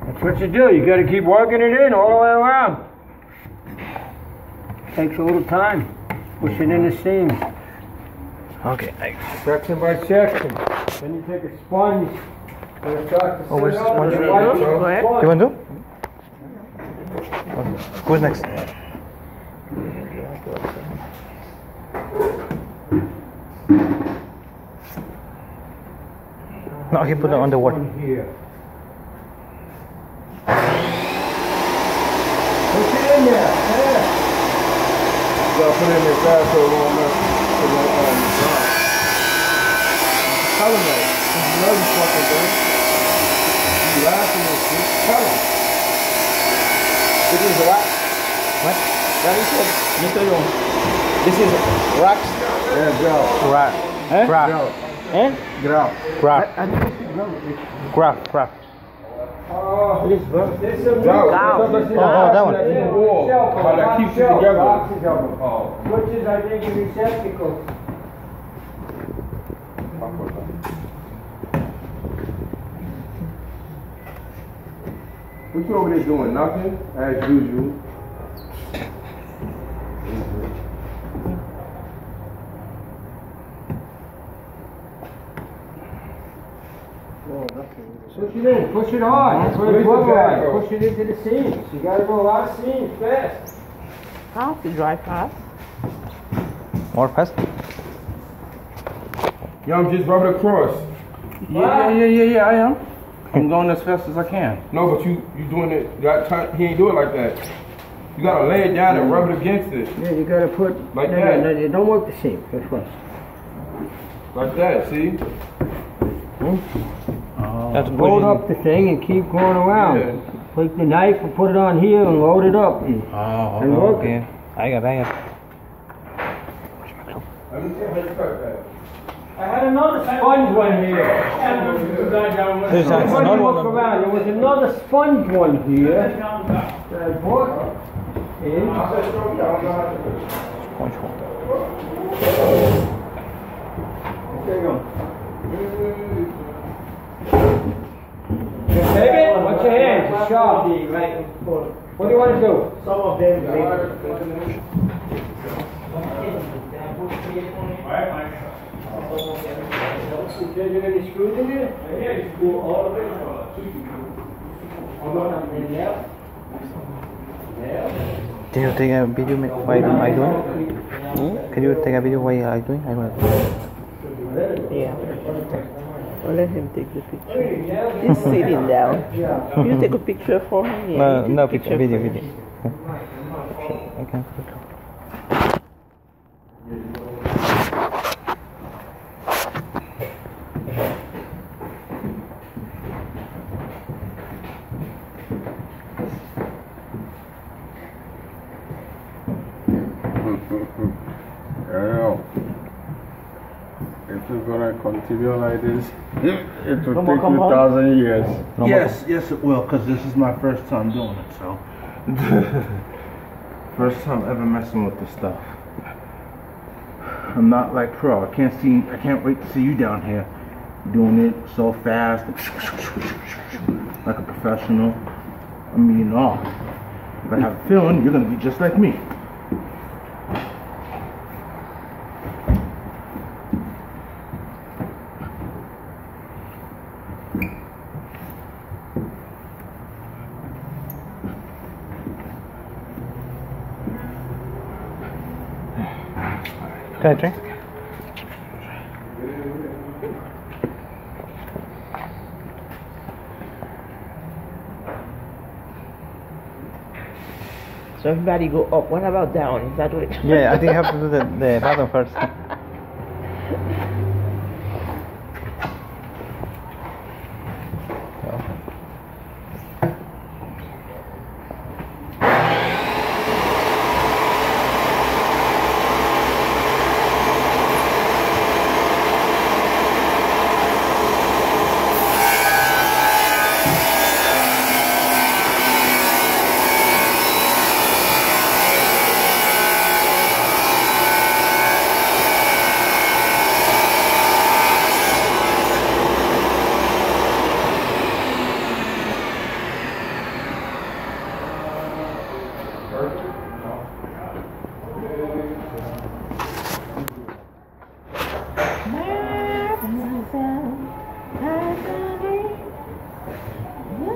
That's what you do. You got to keep working it in all the way around. Takes a little time. Push it in the seams. Okay. Section by section. Then you take a sponge. Where's the sponge? Go ahead. You want to do? Who's next? No, he put it on the water. Here. Push it in there. Yeah. You gotta put it in there fast so it won't mess. Tell him that. You know you fucking do. You laughing and shit. Tell him. This is wax. What? This is wax. Yeah, gel. Graph. Graph. Gel. Eh? Graph. Graph. Graph. Graph. This is Oh, that one. How that keeps it together. Which is, I think, a receptacle. What you over there doing? Nothing? As usual. Push it in, push it hard. That's what it's like. Push it into the seams. You gotta go a lot of seams fast. Fast, you drive fast. More fast? Yeah, I'm just rubbing across. Yeah, I am. I'm going as fast as I can. No, but you doing it that time. He ain't do it like that. You gotta lay it down and rub it against it. Yeah, you gotta put Like no, that. No, no, don't work the seam. That's right. Like that, see? That's Load up the thing and keep going around. Yeah. Take the knife and put it on here and load it up. And work okay. it. I got Let me see how you cut that. I had another sponge one here. There's When you another look one. around, there was another sponge one here that I bought. I'll just show you. I don't know how to do it. Sponge one. There you go. Baby, watch your hands, it's sharp. What do you want to do? Some of them. Is there any screws in there? Yeah, you screw all of it. Can you take a video while I doing? Can you take a video while I doing? I want. Yeah. Well, let him take the picture. He's sitting down. You take a picture for him? Yeah, No picture, video. I can. Yeah. If you're gonna continue like this, it will take 2,000 years. Yes, it will, because this is my first time doing it, so. First time ever messing with this stuff. I'm not like pro. I can't wait to see you down here doing it so fast, like a professional. I mean, if I have a feeling, you're gonna be just like me. Can I drink? So everybody go up. What about down? Is that what? Yeah, I think you have to do the bottom first.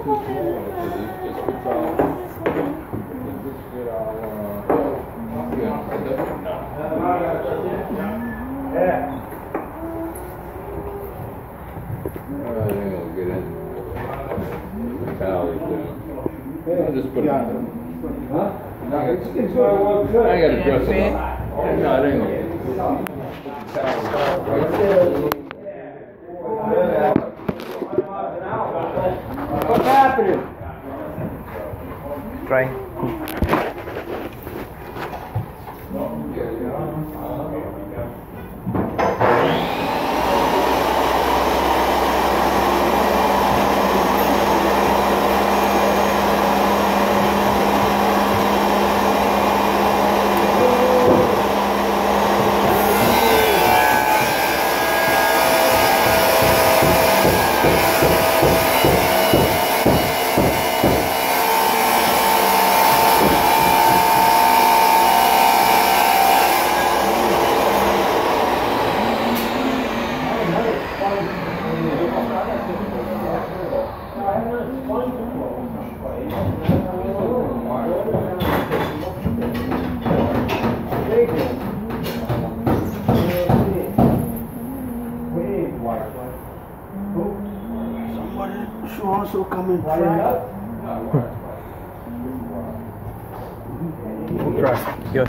too small because it just fits all. It just fit all. Yeah, it doesn't. No. I think I'll get in. The towel thing. I'll just put it on. Huh? No, it's all good. I gotta dress it up. No, it ain't okay. What's happening? Try. Somebody should also come and try. Yo,